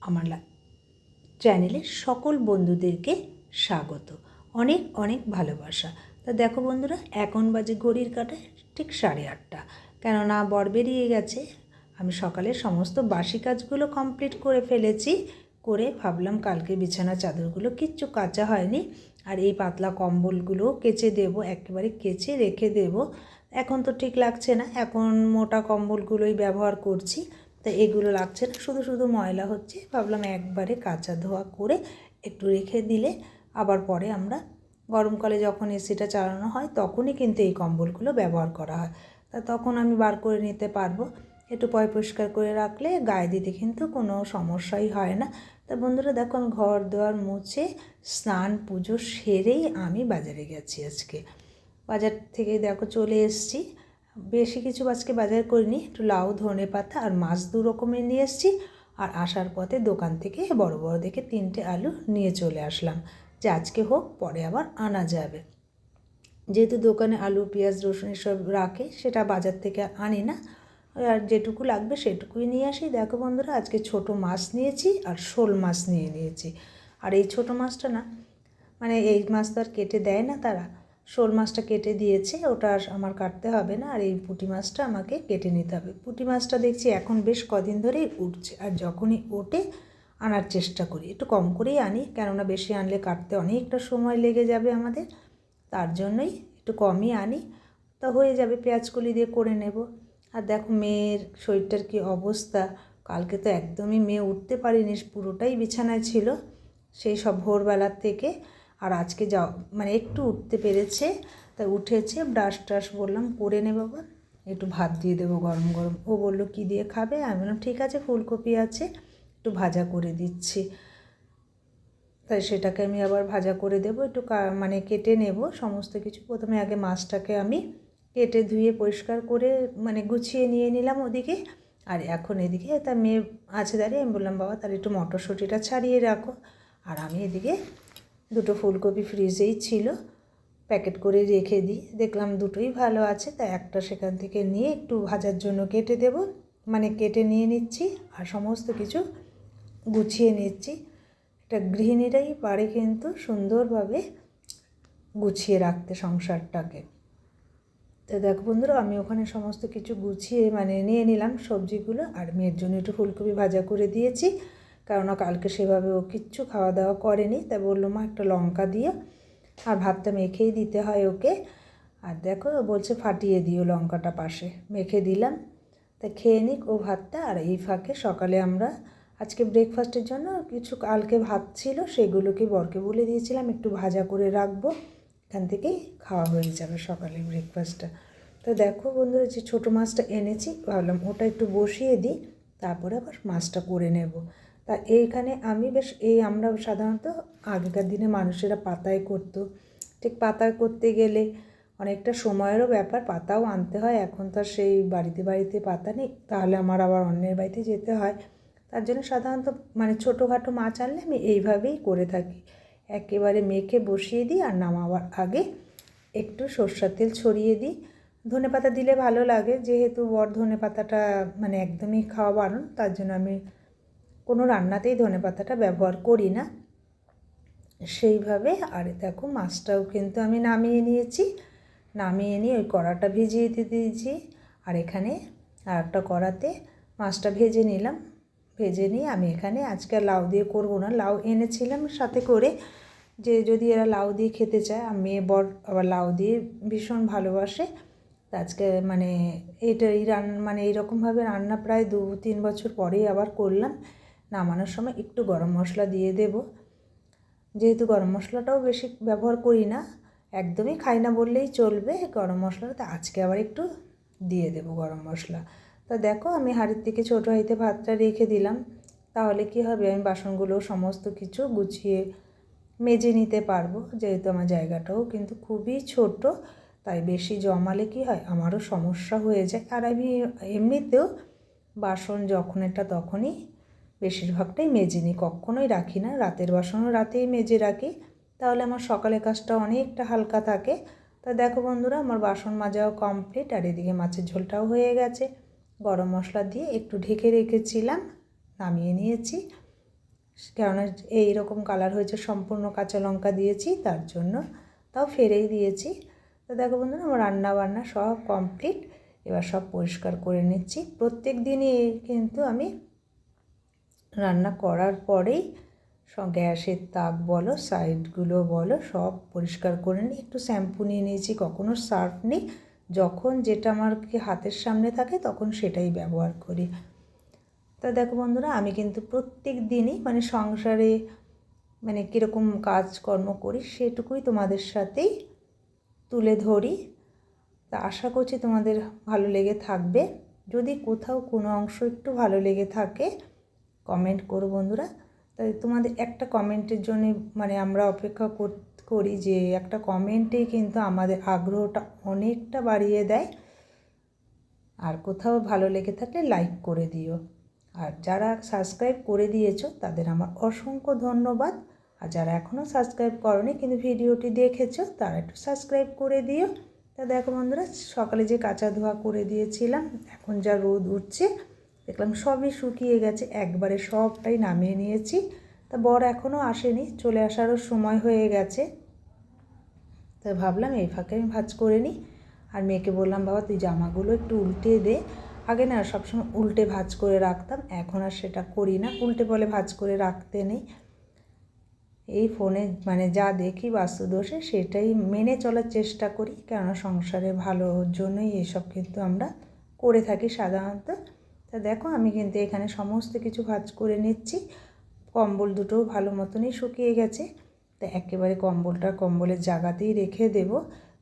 আমার চ্যানেলে সকল বন্ধুদেরকে স্বাগত, অনেক অনেক ভালোবাসা। তা দেখো বন্ধুরা, এখন বাজে ঘড়ির কাঁটায় ঠিক 8:30, কেননা বর বেরিয়ে গেছে। আমি সকালে সমস্ত বাসি কাজগুলো কমপ্লিট করে ফেলেছি, করে ভাবলাম কালকে বিছানা চাদরগুলো কিচ্ছু কাচা হয়নি, আর এই পাতলা কম্বলগুলো কেচে দেবো, একেবারে কেচে রেখে দেবো। এখন তো ঠিক লাগছে না, এখন মোটা কম্বলগুলোই ব্যবহার করছি, তো এগুলো লাগছে না, শুধু শুধু ময়লা হচ্ছে। ভাবলাম একবারে কাচা ধোয়া করে একটু রেখে দিলে আবার পরে আমরা গরমকালে যখন এসিটা চালানো হয় তখনই কিন্তু এই কম্বলগুলো ব্যবহার করা হয়, তা তখন আমি বার করে নিতে পারবো। একটু পরিষ্কার করে রাখলে গায়ে দিতে কিন্তু কোনো সমস্যাই হয় না। তা বন্ধুরা দেখো, আমি ঘর দুয়ার মুছে স্নান পুজো সেরেই আমি বাজারে গেছি। আজকে বাজার থেকে দেখো চলে এসেছি। বেশি কিছু আজকে বাজার করিনি, একটু লাউ, ধনে পাতা আর মাছ 2 রকমের নিয়ে এসেছি। আর আসার পথে দোকান থেকে বড় বড় দেখে 3টে আলু নিয়ে চলে আসলাম, যে আজকে হোক পরে আবার আনা যাবে। যেহেতু দোকানে আলু, পেঁয়াজ, রসুন এসব রাখে, সেটা বাজার থেকে আনি না, আর যেটুকু লাগবে সেটুকুই নিয়ে আসি। দেখো বন্ধুরা, আজকে ছোট মাছ নিয়েছি আর শোল মাছ নিয়েছি। আর এই ছোট মাছটা না, মানে এই মাছ তো আর কেটে দেয় না তারা, শোল মাছটা কেটে দিয়েছে, ওটা আমার কাটতে হবে না। আর এই পুঁটি মাছটা আমাকে কেটে নিতে হবে। পুঁটি মাছটা দেখছি এখন বেশ কদিন ধরেই উঠছে, আর যখনই ওঠে আনার চেষ্টা করি, একটু কম করেই আনি, কেননা বেশি আনলে কাটতে অনেকটা সময় লেগে যাবে আমাদের, তার জন্যই একটু কমই আনি। তা হয়ে যাবে, পেঁয়াজকলি দিয়ে করে নেব। আর দেখো মেয়ের শরীরটার কী অবস্থা, কালকে তো একদমই মেয়ে উঠতে পারিনি, পুরোটাই বিছানায় ছিল সেই সব ভোরবেলার থেকে। আর আজকে মানে একটু উঠতে পেরেছে, তাই উঠেছে। ব্রাশ ট্রাশ বললাম করে নে বাবা, একটু ভাত দিয়ে দেবো গরম গরম। ও বললো কী দিয়ে খাবে? আমি বললাম ঠিক আছে, ফুলকপি আছে, একটু ভাজা করে দিচ্ছি। তাই সেটাকে আমি আবার ভাজা করে দেবো, একটু মানে কেটে নেব সমস্ত কিছু। প্রথমে আগে মাছটাকে আমি কেটে ধুয়ে পরিষ্কার করে মানে গুছিয়ে নিয়ে নিলাম ওদিকে। আর এখন এদিকে তা মেয়ে আছে দাঁড়িয়ে, আমি বললাম বাবা তাহলে একটু মটরশুঁটিটা ছাড়িয়ে রাখো। আর আমি এদিকে 2টো ফুলকপি ফ্রিজেই ছিল, প্যাকেট করে রেখে দিই, দেখলাম দুটোই ভালো আছে, তাই একটা সেখান থেকে নিয়ে একটু ভাজার জন্য কেটে দেব, মানে কেটে নিয়ে নিচ্ছি আর সমস্ত কিছু গুছিয়ে নিচ্ছি। একটা গৃহিণীরাই পারে কিন্তু সুন্দরভাবে গুছিয়ে রাখতে সংসারটাকে। তো দেখো বন্ধুরা, আমি ওখানে সমস্ত কিছু গুছিয়ে মানে নিয়ে নিলাম সবজিগুলো, আর মেয়ের জন্য একটু ফুলকপি ভাজা করে দিয়েছি, কেননা কালকে সেভাবে ও কিচ্ছু খাওয়া দাওয়া করেনি, তাই বললো মা একটা লঙ্কা দিও, আর ভাতটা মেখেই দিতে হয় ওকে। আর দেখো বলছে ফাটিয়ে দিও লঙ্কাটা, পাশে মেখে দিলাম, তা খেয়ে নিক ও ভাতটা। আর এই ফাঁকে সকালে আমরা আজকে ব্রেকফাস্টের জন্য কিছু কালকে ভাত ছিল, সেগুলোকে বরকে বলে দিয়েছিলাম একটু ভাজা করে রাখবো, এখান থেকেই খাওয়া হয়ে যাবে সকালে ব্রেকফাস্টটা। তো দেখো বন্ধুরা, যে ছোটো মাছটা এনেছি, ভাবলাম ওটা একটু বসিয়ে দিই, তারপরে আবার মাছটা করে নেব। তা এইখানে আমি আমরা সাধারণত আগেকার দিনে মানুষেরা পাতায় করতো, ঠিক পাতায় করতে গেলে অনেকটা সময়েরও ব্যাপার, পাতাও আনতে হয়। এখন তো আর সেই বাড়িতে বাড়িতে পাতা নেই, তাহলে আমার আবার অন্যের বাড়িতে যেতে হয়। তার জন্য সাধারণত মানে ছোটোখাটো মাছ আনলে আমি এইভাবেই করে থাকি, একেবারে মেখে বসিয়ে দিই, আর নামাবার আগে একটু সরষের তেল ছড়িয়ে দিই। ধনেপাতা দিলে ভালো লাগে, যেহেতু বর ধনেপাতাটা মানে একদমই খাওয়া বারণ, তার জন্য আমি কোনো রান্নাতেই ধনেপাতাটা ব্যবহার করি না সেইভাবে। আর দেখো মাছটাও কিন্তু আমি নামিয়ে নিয়েছি, নামিয়ে নিয়ে ওই কড়াটা ভিজিয়ে দিয়েছি, আর এখানে আর একটা কড়াতে মাছটা ভেজে নিলাম। ভেজে নিয়ে আমি এখানে আজকে লাউ দিয়ে করবো না, লাউ এনেছিলাম সাথে করে, যে যদি এরা লাউ দিয়ে খেতে চায়। আর মেয়ে বর আবার লাউ দিয়ে ভীষণ ভালোবাসে, তা আজকে মানে মানে এইরকমভাবে রান্না প্রায় 2-3 বছর পরেই আবার করলাম। নামানোর সময় একটু গরম মশলা দিয়ে দেব, যেহেতু গরম মশলাটাও বেশি ব্যবহার করি না, একদমই খাই না বললেই চলবে গরম মশলাটা, তা আজকে আবার একটু দিয়ে দেব গরম মশলা। তা দেখো আমি হাঁড়ির থেকে ছোটো হাঁড়িতে ভাতটা রেখে দিলাম, তাহলে কি হবে, আমি বাসনগুলো সমস্ত কিছু গুছিয়ে মেজে নিতে পারবো, যেহেতু আমার জায়গাটাও কিন্তু খুবই ছোট, তাই বেশি জমালে কি হয় আমারও সমস্যা হয়ে যায়। আর আমি এমনিতেও বাসন যখন এটা তখনই বেশিরভাগটাই মেজে নিই, কখনোই রাখি না, রাতের বাসনও রাতেই মেজে রাখি, তাহলে আমার সকালে কাজটা অনেকটা হালকা থাকে। তা দেখো বন্ধুরা, আমার বাসন মাজাও কমপ্লিট, আর এদিকে মাছের ঝোলটাও হয়ে গেছে। গরম মশলা দিয়ে একটু ঢেকে রেখেছিলাম, নামিয়ে নিয়েছি। কেননা এইরকম কালার হয়েছে, সম্পূর্ণ কাঁচা লঙ্কা দিয়েছি তার জন্য, তাও ফেরেই দিয়েছি। তো দেখো বন্ধুরা আমার রান্না বান্না সব কমপ্লিট। এবার সব পরিষ্কার করে নিচ্ছি। প্রত্যেক দিনই কিন্তু আমি রান্না করার পরেই সব গ্যাসের তাক বলো, সাইডগুলো বলো, সব পরিষ্কার করে নিই। একটু শ্যাম্পু নিয়ে নিয়েছি, কখনো সার্ফ নিই। যখন যেটা আমার হাতের সামনে থাকে তখন সেটাই ব্যবহার করি। তা দেখো বন্ধুরা আমি কিন্তু প্রত্যেক দিনই মানে সংসারে মানে কীরকম কাজকর্ম করি সেটুকুই তোমাদের সাথেই তুলে ধরি। তা আশা করছি তোমাদের ভালো লেগে থাকবে। যদি কোথাও কোনো অংশ একটু ভালো লেগে থাকে কমেন্ট করো বন্ধুরা। তাই তোমাদের একটা কমেন্টের জন্য মানে আমরা অপেক্ষা করি, যে একটা কমেন্টেই কিন্তু আমাদের আগ্রহটা অনেকটা বাড়িয়ে দেয়। আর কোথাও ভালো লেগে থাকলে লাইক করে দিও। আর যারা সাবস্ক্রাইব করে দিয়েছো তাদের আমার অসংখ্য ধন্যবাদ। আর যারা এখনও সাবস্ক্রাইব করোনি কিন্তু ভিডিওটি দেখেছো তারা একটু সাবস্ক্রাইব করে দিও। তা দেখো বন্ধুরা সকালে যে কাঁচা ধোয়া করে দিয়েছিলাম, এখন যা রোদ উঠছে দেখলাম সবই শুকিয়ে গেছে, একবারে সবটাই নামিয়ে নিয়েছি। তা বর এখনও আসেনি, চলে আসারও সময় হয়ে গেছে। তাই ভাবলাম এই ফাঁকে আমি ভাঁজ করে নিই। আর মেয়েকে বললাম বাবা তুই জামাগুলো একটু উল্টে দে। আগে না সবসময় উল্টে ভাঁজ করে রাখতাম, এখন আর সেটা করি না, উল্টে বলে ভাঁজ করে রাখতে নেই। এই ফোনে মানে যা দেখি বাস্তুদোষে সেটাই মেনে চলার চেষ্টা করি, কেননা সংসারে ভালোর জন্যই এসব কিন্তু আমরা করে থাকি সাধারণত। তা দেখো আমি কিন্তু এখানে সমস্ত কিছু ভাঁজ করে নিচ্ছি। কম্বল দুটোও ভালো মতনই শুকিয়ে গেছে। তা একেবারে কম্বলটা কম্বলের জায়গাতেই রেখে দেব,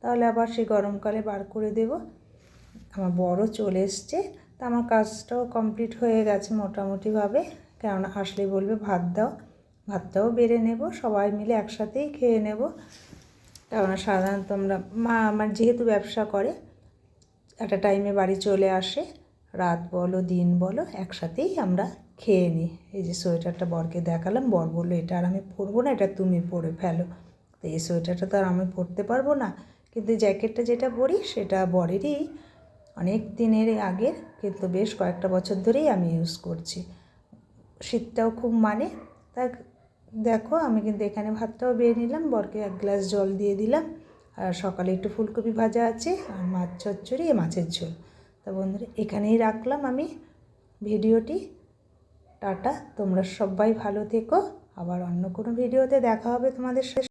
তাহলে আবার সে গরমকালে বার করে দেব। আমার বড় চলে এসছে, তা আমার কাজটাও কমপ্লিট হয়ে গেছে মোটামুটিভাবে। কেননা আসলেই বলবে ভাত দাও, ভাতটাও বেড়ে নেব, সবাই মিলে একসাথেই খেয়ে নেব। কেননা সাধারণত আমরা মা আমার যেহেতু ব্যবসা করে একটা টাইমে বাড়ি চলে আসে, রাত বলো দিন বলো একসাথেই আমরা খেয়ে নিই। এই যে সোয়েটারটা বরকে দেখালাম, বর বললো এটা আর আমি পরবো না, এটা তুমি পরে ফেলো। তো এই সোয়েটারটা তো আর আমি পরতে পারবো না, কিন্তু জ্যাকেটটা যেটা পরি সেটা বরেরই, অনেক দিনের আগের, কিন্তু বেশ কয়েকটা বছর ধরেই আমি ইউজ করছি। শীতটাও খুব মানে। তা দেখো আমি কিন্তু এখানে ভাতটাও বেড়ে নিলাম, বরকে এক গ্লাস জল দিয়ে দিলাম। আর সকালে একটু ফুলকপি ভাজা আছে, আর মাছ চচ্চড়ি, মাছের ঝোল। তা বন্ধুরা এখানেই রাখলাম আমি ভিডিওটি। টাটা, তোমরা সবাই ভালো থেকো। আবার অন্য কোনো ভিডিওতে দেখা হবে তোমাদের সাথে।